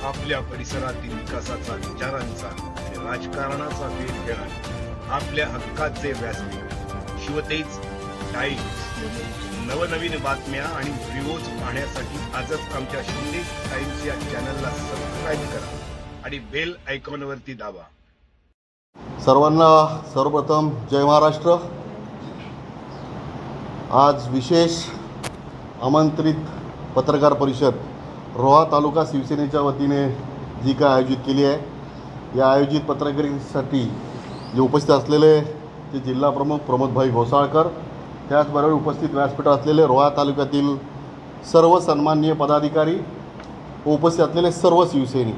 आपल्या परिसरातील विकासाचा, विचारांचा आणि राजकारणाचा वेध घेणारे आपल्या हक्काचे व्यासपीठ शिवतेज टाइम्स. नवनवीन बातम्या आणि व्हिडिओज पाहण्यासाठी आजच आमच्या शिवतेज टाइम्स या चॅनलला सबस्क्राईब करा आणि बेल आयकॉनवरती दाबा. सर्वांना सर्वप्रथम जय महाराष्ट्र. आज विशेष आमंत्रित पत्रकार परिषद रोहा तालुका शिवसेनेच्या वतीने जी काय आयोजित केली आहे, या आयोजित पत्रकारितेसाठी जे उपस्थित असलेले ते जिल्हा प्रमुख प्रमोदभाई घोसाळकर, त्याचबरोबर उपस्थित व्यासपीठावर असलेले रोहा तालुक्यातील सर्व सन्माननीय पदाधिकारी व उपस्थित असलेले सर्व शिवसैनिक,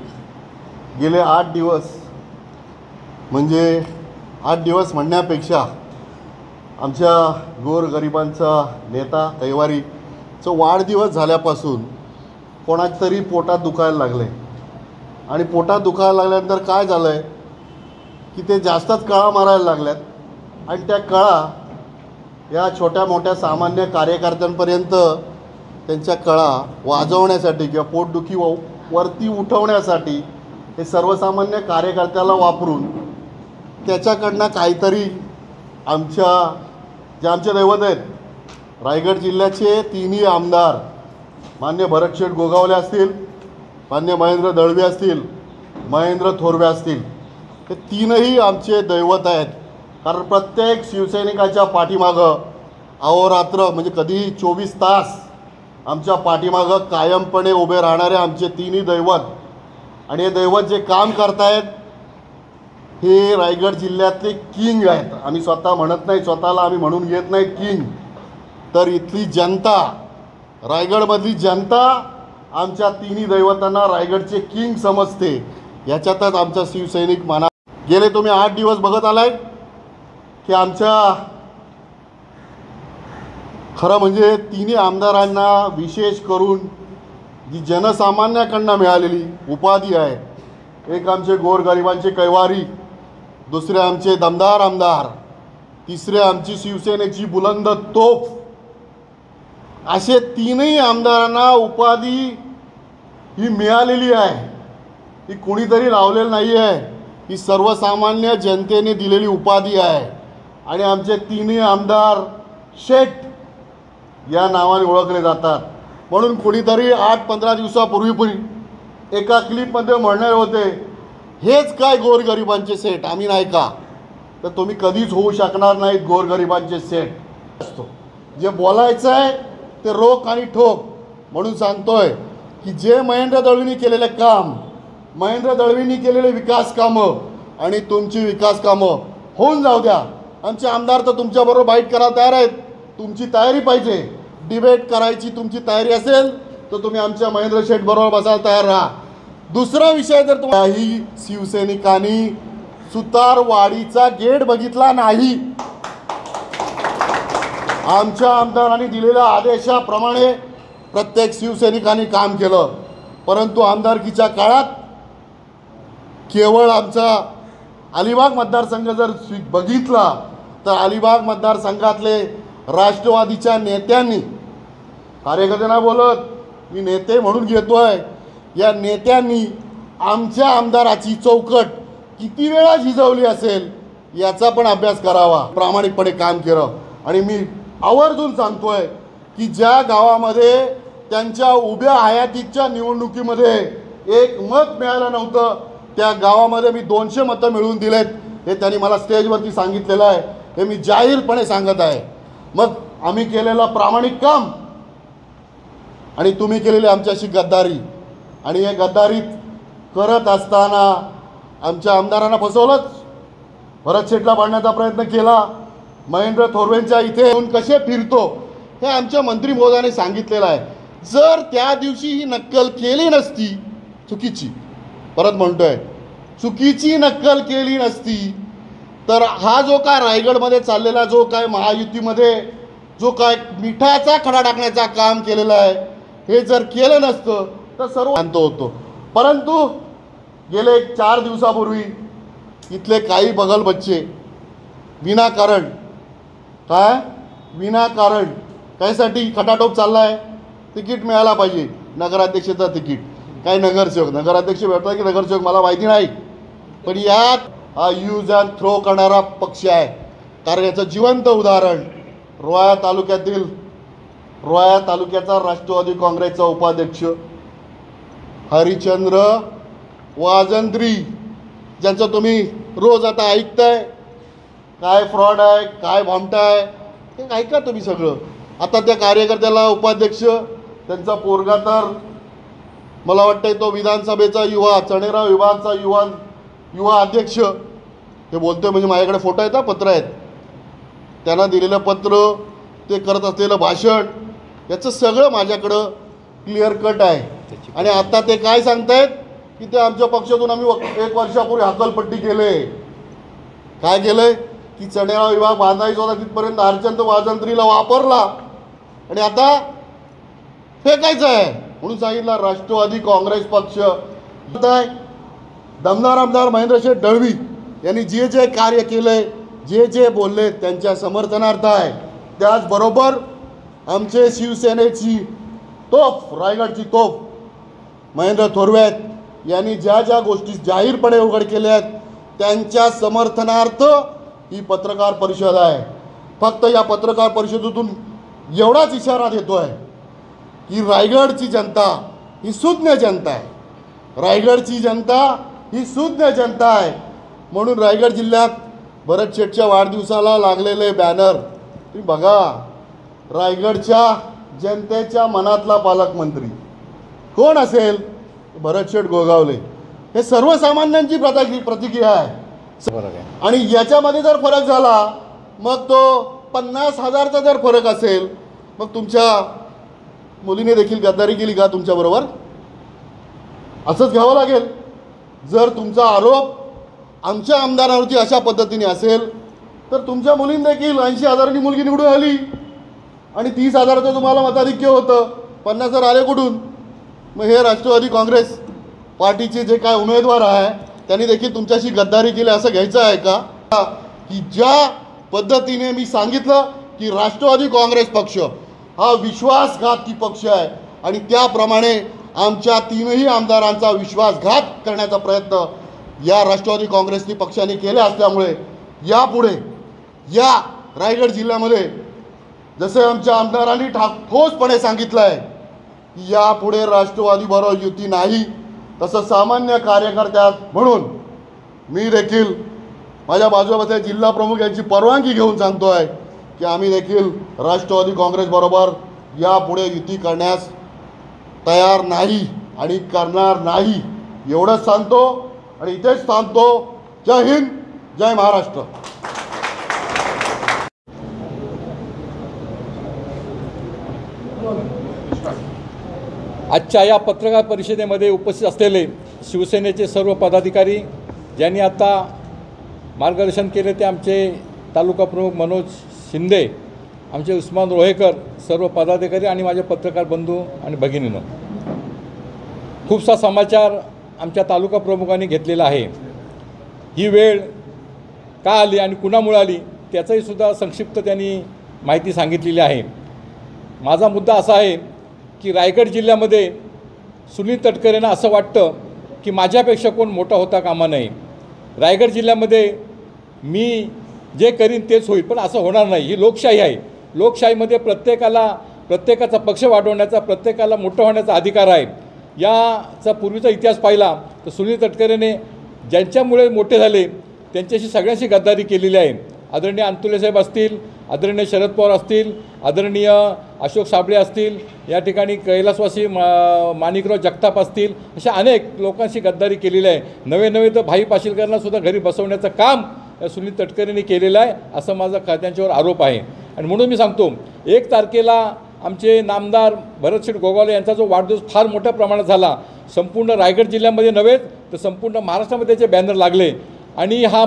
गेले 8 दिवस म्हणजे 8 दिवस म्हणण्यापेक्षा आमच्या गोरगरिबांचा नेता कैवारीचा वाढदिवस झाल्यापासून कोणाच्या तरी पोटात दुखायला लागले आणि पोटात दुखायला लागल्यानंतर काय झालं आहे की ते जास्तच कळा मारायला लागल्यात आणि त्या कळा या छोट्या मोठ्या सामान्य कार्यकर्त्यांपर्यंत त्यांच्या कळा वाजवण्यासाठी किंवा पोटदुखी वरती उठवण्यासाठी हे सर्वसामान्य कार्यकर्त्याला वापरून त्याच्याकडनं काहीतरी आमचे दैवत आहेत. रायगड जिल्ह्याचे 3ही आमदार मान्य भरतशेठ गोगावले असतील, मान्य महेंद्र दळवी असतील, महेंद्र थोरवे असतील, हे 3ही आमचे दैवत आहेत. कारण प्रत्येक शिवसैनिकाच्या पाठीमागं अहोरात्र म्हणजे कधीही 24 तास आमच्या पाठीमागं कायमपणे उभे राहणारे आमचे 3ही दैवत. आणि हे दैवत जे काम करतायत हे रायगड जिल्ह्यातले किंग आहेत. आम्ही स्वतः म्हणत नाही, स्वतःला आम्ही म्हणून घेत नाही किंग, तर इथली जनता, रायगडमधली जनता आमच्या 3ही दैवतांना रायगडचे किंग समजते. याच्यातच आमचा शिवसैनिक माना. गेले तुम्ही 8 दिवस बघत आलाय की आमच्या खरं म्हणजे 3ही आमदारांना विशेष करून जी जनसामान्याकडनं मिळालेली उपाधी आहे, एक आमचे गोरगरिबांचे कैवारी, दुसरे आमचे दमदार आमदार, तिसरे आमची शिवसेनेची बुलंद तोफ, असे 3ही आमदारांना उपाधी ही मिळालेली आहे. ही कुणीतरी लावलेली नाही आहे, ही सर्वसामान्य जनतेने दिलेली उपाधी आहे. आणि आमचे 3ही आमदार शेठ या नावाने ओळखले जातात. म्हणून कुणीतरी 8-15 दिवसापूर्वी एका क्लिपमध्ये म्हणणारे होते, हेच काय गोरगरिबांचे सेठ, आम्ही नाही का? तर तुम्ही कधीच होऊ शकणार नाहीत गोरगरिबांचे सेठ. असतो जे बोलायचं आहे ते रोख आणि ठोक. म्हणून सांगतोय की जे महेंद्र दळवींनी केलेले काम, महेंद्र दळवींनी केलेले विकास कामं आणि तुमची विकास कामं होऊन जाऊ द्या. आमचे आमदार तर तुमच्याबरोबर बाईट करायला तयार आहेत. तुमची तयारी पाहिजे, डिबेट करायची तुमची तयारी असेल तर तुम्ही आमच्या महेंद्र शेठ बरोबर बसायला तयार राहा. दुसरा विषय, जर तुम्ही शिवसैनिकांनी सुतारवाडीचा गेट बघितला नाही, आमच्या आमदारांनी दिलेल्या आदेशाप्रमाणे प्रत्येक शिवसैनिकांनी काम केलं. परंतु आमदारकीच्या काळात केवळ आमचा अलिबाग मतदारसंघ जर बघितला तर अलिबाग मतदारसंघातले राष्ट्रवादीच्या नेत्यांनी, कार्यकर्त्यांना बोलत मी नेते म्हणून घेतोय, या नेत्यांनी आमच्या आमदाराची चौकट किती वेळा झिजवली असेल याचा पण अभ्यास करावा. प्रामाणिकपणे काम केलं. आणि मी आवर्जून सांगतोय की ज्या गावामध्ये त्यांच्या उभ्या हयातीच्या निवडणुकीमध्ये एक मत मिळालं नव्हतं, त्या गावामध्ये मी 200 मतं मिळवून दिलेत. हे त्यांनी मला स्टेजवरती सांगितलेलं आहे, हे मी जाहीरपणे सांगत आहे. मग आम्ही केलेलं प्रामाणिक काम आणि तुम्ही केलेली आमच्याशी गद्दारी, आणि हे गद्दारीत करत असताना आमच्या आमदारांना फसवलंच. भरत शेठला पाडण्याचा प्रयत्न केला. महेंद्र थोरवेंच्या इथे येऊन कसे फिरतो हे आमच्या मंत्री महोदयाने सांगितलेलं आहे. जर त्या दिवशी ही नक्कल केली नसती, चुकीची, परत म्हणतोय, चुकीची नक्कल केली नसती तर हा जो काय रायगडमध्ये चाललेला, जो काय महायुतीमध्ये जो काय मिठाचा खडा टाकण्याचा काम केलेलं आहे, हे जर केलं नसतं तर सर्व शांत होतो. परंतु गेले 4 दिवसापूर्वी इथले काही बगल बच्चे विनाकारण कायसाठी खटाटोप चालला आहे. तिकीट मिळायला पाहिजे, नगराध्यक्षाचं तिकीट. काय नगराध्यक्ष भेटतात की नगरसेवक मला माहिती नाही, पण यात हा यूज अँड थ्रो करणारा पक्ष आहे. कारण याचं जिवंत उदाहरण रोहा तालुक्याचा राष्ट्रवादी काँग्रेसचा उपाध्यक्ष हरिचंद्र वाजंत्री, ज्यांचं तुम्ही रोज आता ऐकताय काय फ्रॉड आहे, काय भामटा आहे, हे ऐका तुम्ही सगळं. आता त्या कार्यकर्त्याला उपाध्यक्ष, त्यांचा पोरगा तर मला वाटतंय तो विधानसभेचा युवा चणेराव विभागाचा युवा अध्यक्ष. हे बोलतोय म्हणजे माझ्याकडे फोटो आहेत, पत्र आहेत, त्यांना दिलेलं पत्र, ते करत असलेलं भाषण, याचं सगळं माझ्याकडं क्लिअर कट आहे. आणि आता ते काय सांगतायत की ते आमच्या पक्षातून आम्ही 1 वर्षापूर्वी हकलपट्टी केले. काय केलंय की चणेराव विभाग बांधायचा होता तिथपर्यंत हरचंद्र वाजंत्रीला वापरला आणि आता फेकायचं आहे म्हणून सांगितलं. राष्ट्रवादी काँग्रेस पक्ष दमदार आमदार महेंद्रशेठ दळवी यांनी जे जे कार्य केलंय, जे जे बोलले त्यांच्या समर्थनार्थ आहे. त्याचबरोबर आमचे शिवसेनेची तोफ, रायगडची तोफ महेंद्र थोरवे यांनी ज्या ज्या गोष्टी जाहीरपणे उघड केल्या आहेत त्यांच्या समर्थनार्थ ही पत्रकार परिषद आहे. फक्त या पत्रकार परिषदेतून एवढाच इशारा देतो आहे की रायगडची जनता ही सुज्ञ जनता आहे, रायगडची जनता ही सुज्ञ जनता आहे. म्हणून रायगड जिल्ह्यात भरत शेठच्या वाढदिवसाला लागलेले बॅनर तुम्ही बघा. रायगडच्या जनतेच्या मनातला पालकमंत्री कोण असेल? भरत शेठ गोगावले. हे सर्वसामान्यांची प्रतिक्रिया आहे. आणि याच्यामध्ये जर फरक झाला, मग तो 50,000चा जर फरक असेल, मग तुमच्या मुलीने देखील गद्दारी केली का तुमच्याबरोबर? असंच घ्यावं लागेल. जर तुमचा आरोप आमच्या आमदारावरती अशा पद्धतीने असेल तर तुमच्या मुलीने देखील 80,000ची मुलगी निवडून आली आणि 30,000चं तुम्हाला मताधिक्य होतं, 50,000 आले कुठून? मग हे राष्ट्रवादी काँग्रेस पार्टीचे जे काय उमेदवार आहे त्यांनी देखील तुमच्याशी गद्दारी केली असं घ्यायचं आहे का? की ज्या पद्धतीने मी सांगितलं की राष्ट्रवादी काँग्रेस पक्ष हा विश्वासघाती पक्ष आहे आणि त्याप्रमाणे आमच्या 3ही आमदारांचा विश्वासघात करण्याचा प्रयत्न या राष्ट्रवादी काँग्रेसनी पक्षाने केले असल्यामुळे यापुढे या रायगड जिल्ह्यामध्ये जसे आमच्या आमदारांनी ठोसपणे सांगितलं आहे की यापुढे राष्ट्रवादीबरोबर युती नाही, तसं सामान्य कार्यकर्त्या म्हणून मी देखील माझ्या बाजूला जिल्हा प्रमुख यांची परवानगी घेऊन सांगतो आहे की आम्ही देखील राष्ट्रवादी काँग्रेसबरोबर यापुढे युती करण्यास तयार नाही आणि करणार नाही, एवढंच सांगतो आणि इथेच थांबतो. जय हिंद, जय महाराष्ट्र. आजच्या या पत्रकार परिषदेमध्ये उपस्थित असलेले शिवसेनेचे सर्व पदाधिकारी ज्यांनी आता मार्गदर्शन केले ते आमचे तालुका प्रमुख मनोज शिंदे, आमचे उस्मान रोहेकर, सर्व पदाधिकारी आणि माझे पत्रकार बंधू आणि भगिनींनो, खूपसा समाचार आमच्या तालुका प्रमुखांनी घेतलेला आहे. ही वेळ का आली आणि कुणामुळे आली त्याचाही सुद्धा संक्षिप्त त्यांनी माहिती सांगितलेली आहे. माझा मुद्दा असा आहे की रायगड जिल्ह्यामध्ये सुनील तटकरेंना असं वाटतं की माझ्यापेक्षा कोण मोठा होता कामा नये. रायगड जिल्ह्यामध्ये मी जे करीन तेच होईल, पण असं होणार नाही. ही लोकशाही आहे. लोकशाहीमध्ये प्रत्येकाचा पक्ष वाढवण्याचा, प्रत्येकाला मोठं होण्याचा अधिकार आहे. याचा पूर्वीचा इतिहास पाहिला तर सुनील तटकरेने ज्यांच्यामुळे मोठे झाले त्यांच्याशी सगळ्यांशी गद्दारी केलेली आहे. आदरणीय अंतुले साहेब असतील, आदरणीय शरद पवार असतील, आदरणीय अशोक साबळे असतील, या ठिकाणी कैलासवासी माणिकराव जगताप असतील, अशा अनेक लोकांशी गद्दारी केलेली आहे. नवे तर भाई पाशीलकरांनासुद्धा घरी बसवण्याचं काम सुनील तटकरेंनी केलेलं आहे असं माझा त्यांच्यावर आरोप आहे. आणि म्हणून मी सांगतो 1 तारखेला आमचे नामदार भरतशेठ गोगावले यांचा जो वाढदिवस फार मोठ्या प्रमाणात झाला, संपूर्ण रायगड जिल्ह्यामध्ये नव्हे तर संपूर्ण महाराष्ट्रामध्ये त्याचे बॅनर लागले. आणि हा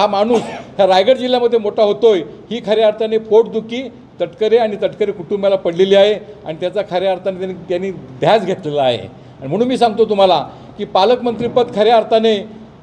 माणूस ह्या रायगड जिल्ह्यामध्ये मोठा होतोय ही खऱ्या अर्थाने पोटदुखी तटकरे आणि तटकरे कुटुंबाला पडलेली आहे आणि त्याचा खऱ्या अर्थाने त्यांनी ध्यास घेतलेला आहे. आणि म्हणून मी सांगतो तुम्हाला की पालकमंत्रीपद खऱ्या अर्थाने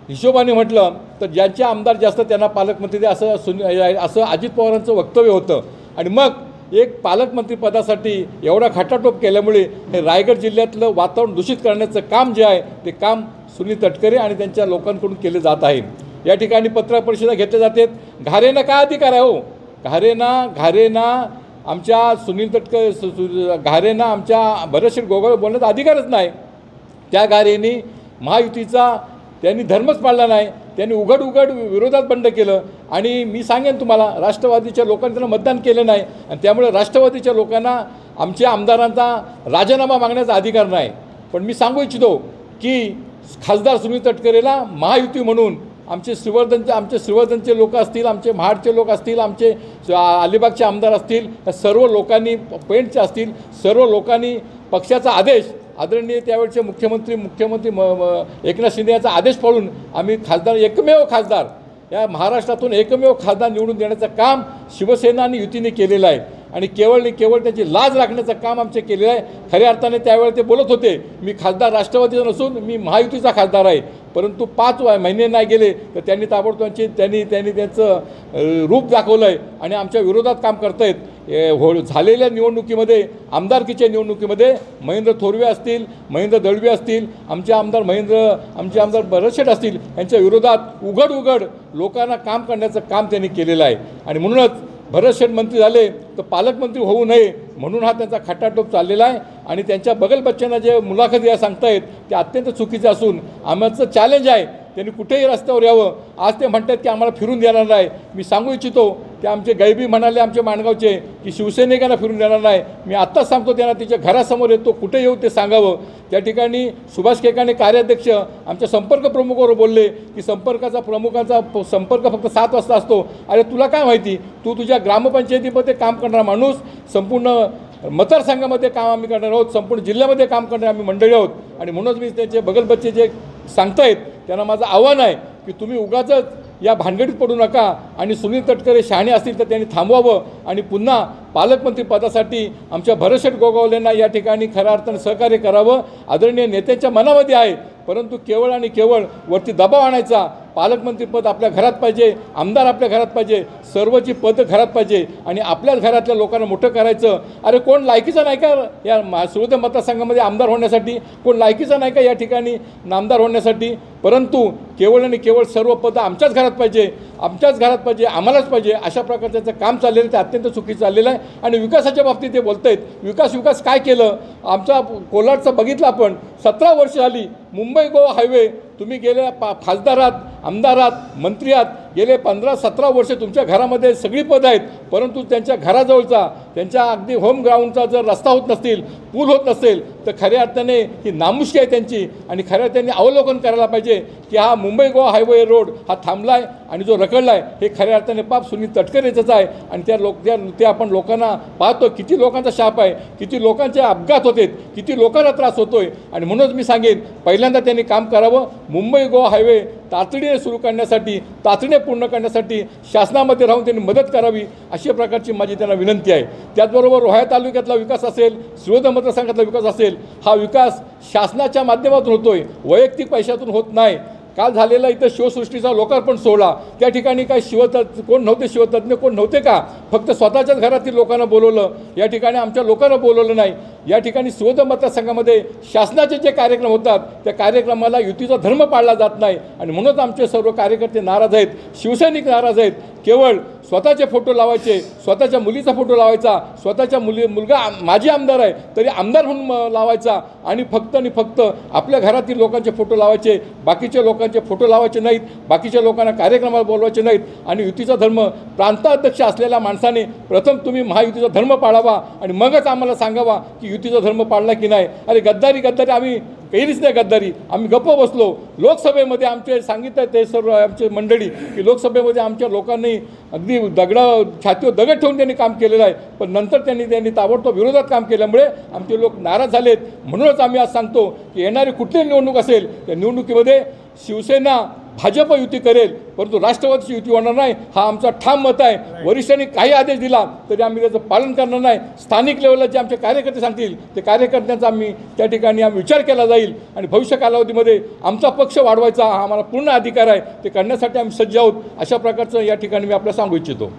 हिशोबाने म्हटलं तर ज्यांचे आमदार जास्त त्यांना पालकमंत्री द्या असं अजित पवारांचं वक्तव्य होतं. आणि मग एक पालकमंत्रीपदासाठी एवढा खटाटोप केल्यामुळे हे रायगड जिल्ह्यातलं वातावरण दूषित करण्याचं काम जे आहे ते काम सुनील तटकरे आणि त्यांच्या लोकांकडून केले जात आहे। या ठिकाणी पत्रकार परिषदा घेतल्या जातात। घारेंना काय अधिकार आहे हो? घारेंना आमच्या सुनील तटकरे घारेंना आमच्या भरतशेठ गोगावले बोलण्याचा अधिकारच नाही। त्या घारेंनी महायुतीचा त्यांनी धर्मच पाळला नाही, त्यांनी उघड विरोधात बंड केलं। आणि मी सांगेन तुम्हाला, राष्ट्रवादीच्या लोकांनी त्यांना मतदान केलं नाही आणि त्यामुळे राष्ट्रवादीच्या लोकांना आमच्या आमदारांचा राजीनामा मागण्याचा अधिकार नाही। पण मी सांगू इच्छितो की खासदार सुनील तटकरेला महायुती म्हणून आमचे श्रीवर्धनचे लोक असतील, आमचे महाडचे लोक असतील, आमचे अलिबागचे आमदार असतील, या सर्व लोकांनी पेंटचे असतील, सर्व लोकांनी पक्षाचा आदेश आदरणीय त्यावेळचे मुख्यमंत्री एकनाथ शिंदे यांचा आदेश पाळून आम्ही एकमेव खासदार या महाराष्ट्रातून एकमेव खासदार निवडून देण्याचं काम शिवसेना आणि युतीने केलेलं आहे। आणि केवळ त्याची लाज राखण्याचं काम आमचे केलेलं आहे। खऱ्या अर्थाने त्यावेळेला ते बोलत होते, मी खासदार राष्ट्रवादीचा नसून मी महायुतीचा खासदार आहे। परंतु 5 महिने नाही गेले तर त्यांनी ताबडतोब त्यांनी त्यांचं रूप दाखवलं आहे आणि आमच्या विरोधात काम करतायत। झालेल्या निवडणुकीमध्ये, आमदारकीच्या निवडणुकीमध्ये महेंद्र थोरवे असतील, महेंद्र दळवी असतील, आमचे आमदार भरतशेठ असतील, यांच्या विरोधात उघड लोकांना काम करण्याचं काम त्यांनी केलेलं आहे। आणि म्हणूनच भरतशेठ मंत्री झाले तर पालकमंत्री होऊ नये म्हणून हा त्यांचा खटाटोप चाललेला आहे। आणि त्यांच्या बगल बच्च्यांना जे मुलाखत या सांगतायत ते अत्यंत चुकीचं असून आमचं चॅलेंज आहे त्यांनी कुठेही रस्त्यावर यावं। आज ते म्हणतात की आम्हाला फिरून देणार नाही। मी सांगू इच्छितो की आमचे गैबी म्हणाले आमचे माणगावचे की शिवसैनिकांना फिरून देणार नाही। मी आत्ताच सांगतो त्यांना तिच्या घरासमोर येतो, कुठे येऊ ते सांगावं। त्या ठिकाणी सुभाष केकाने कार्याध्यक्ष आमच्या संपर्क प्रमुखावर बोलले की प्रमुखांचा संपर्क फक्त 7 वाजता असतो। अरे तुला काय माहिती, तू तुझ्या ग्रामपंचायतीमध्ये काम करणारा माणूस, संपूर्ण मतदारसंघामध्ये काम आम्ही करणार आहोत, संपूर्ण जिल्ह्यामध्ये काम करणारे आम्ही मंडळी आहोत। आणि म्हणूनच मी त्याचे बगलबच्चे जे सांगतायत त्यांना माझं आव्हान आहे की तुम्ही उगाचच या भानगडीत पडू नका आणि सुनील तटकरे शहाणे असतील तर त्यांनी थांबवावं आणि पुन्हा पालकमंत्रीपदासाठी आमच्या भरतशेठ गोगावलेंना या ठिकाणी खऱ्या अर्थाने सहकार्य करावं। आदरणीय नेत्यांच्या मनामध्ये आहे, परंतु केवळ आणि केवळ वरती दबाव आणायचा। पालकमंत्रीपद आपल्या घरात पाहिजे, आमदार आपल्या घरात पाहिजे, सर्वची पदं घरात पाहिजे आणि आपल्याच घरातल्या लोकांना मोठं करायचं। अरे कोण लायकीचा नाही का या शिवसेना मतदारसंघामध्ये आमदार होण्यासाठी? कोण लायकीचा नाही का या ठिकाणी आमदार होण्यासाठी? परंतु केवळ आणि केवळ सर्व पदं आमच्याच घरात पाहिजे, आम्हालाच पाहिजे, अशा प्रकारचं काम चाललेलं ते अत्यंत चुकीचं चाललेलं आहे। आणि विकासाच्या बाबतीत ते बोलत आहेत, विकास काय केलं? आमचा कोलाडचा बघितलं आपण, 17 वर्ष झाली मुंबई गोवा हायवे, तुम्ही गेले खासदारात, आमदारात, मंत्री आहात, गेले 15-17 वर्ष तुमच्या घरामध्ये सगळी पदं आहेत, परंतु त्यांच्या घराजवळचा, त्यांच्या अगदी होम ग्राउंडचा जर रस्ता होत नसतील, पूल होत नसेल तर खऱ्या अर्थाने ही नामुष्की आहे त्यांची। आणि खऱ्या त्यांनी अवलोकन करायला पाहिजे की हा मुंबई गोवा हायवे रोड हा थांबलाय आणि जो रखडलाय हे खऱ्या अर्थाने पाप सुनील तटकरेचंच आहे। आणि ते आपण लोकांना पाहतो किती लोकांचा शाप आहे, किती लोकांचे अपघात होतात, किती लोकांना त्रास होतोय। आणि म्हणूनच मी सांगेन पहिल्यांदा त्यांनी काम करावं, मुंबई गोवा हायवे तातडीने सुरू करण्यासाठी, तातडीने पूर्ण करण्यासाठी शासनामध्ये राहून त्यांनी मदत करावी, अशा प्रकारची माझी त्यांना विनंती आहे। त्याचबरोबर रोहा तालुक्यातला विकास असेल, श्रीवर्धन मतदारसंघातला विकास असेल, हा विकास शासनाच्या माध्यमातून होतोय, वैयक्तिक पैशातून होत नाही। काल झालेला इथं शिवसृष्टीचा लोकार्पण सोहळा, त्या ठिकाणी काय कोण नव्हते, शिवतज्ञ कोण नव्हते का? फक्त स्वतःच्याच घरातील लोकांना बोलवलं, या ठिकाणी आमच्या लोकांना बोलवलं नाही। या ठिकाणी श्रीवर्धन मतदारसंघामध्ये शासनाचे जे कार्यक्रम होतात त्या कार्यक्रमाला युतीचा धर्म पाळला जात नाही आणि म्हणूनच आमचे सर्व कार्यकर्ते नाराज आहेत, शिवसैनिक नाराज आहेत। केवळ स्वतःचे फोटो लावायचे, स्वतःच्या मुलीचा फोटो लावायचा, स्वतःच्या मुलगा माजी आमदार आहे तरी आमदार म्हणून लावायचा आणि फक्त आपल्या घरातील लोकांचे फोटो लावायचे, बाकीच्या लोकांचे फोटो लावायचे नाहीत, बाकीच्या लोकांना कार्यक्रमाला बोलवायचे नाहीत। आणि युतीचा धर्म प्रांताध्यक्ष असलेल्या माणसाने प्रथम तुम्ही महायुतीचा धर्म पाळावा आणि मगच आम्हाला सांगावा की युतीचा धर्म पाळला की नाही। अरे गद्दारी आम्ही केलीच नाही, गद्दारी आम्ही गप्प बसलो। लोकसभेमध्ये आमचे सांगितलं ते सर्व आमचे मंडळी की लोकसभेमध्ये आमच्या लोकांनी अगदी छातीवर दगड ठेवून त्यांनी काम केलेलं आहे, पण नंतर त्यांनी ताबडतोब विरोधात काम केल्यामुळे आमचे लोक नाराज झालेत। म्हणूनच आम्ही आज सांगतो की येणारी कुठलीही निवडणूक असेल त्या निवडणुकीमध्ये शिवसेना भाजप युती करेल, परंतु राष्ट्रवादीची युती होणार नाही, हा आमचा ठाम मत आहे। वरिष्ठांनी काही आदेश दिला तरी आम्ही त्याचं पालन करणार नाही। स्थानिक लेवलला जे आमचे कार्यकर्ते सांगतील ते कार्यकर्त्यांचा आम्ही त्या ठिकाणी विचार केला जाईल आणि भविष्य कालावधीमध्ये आमचा पक्ष वाढवायचा हा आम्हाला पूर्ण अधिकार आहे, ते करण्यासाठी आम्ही सज्ज आहोत। अशा प्रकारचं या ठिकाणी मी आपल्याला सांगू इच्छितो।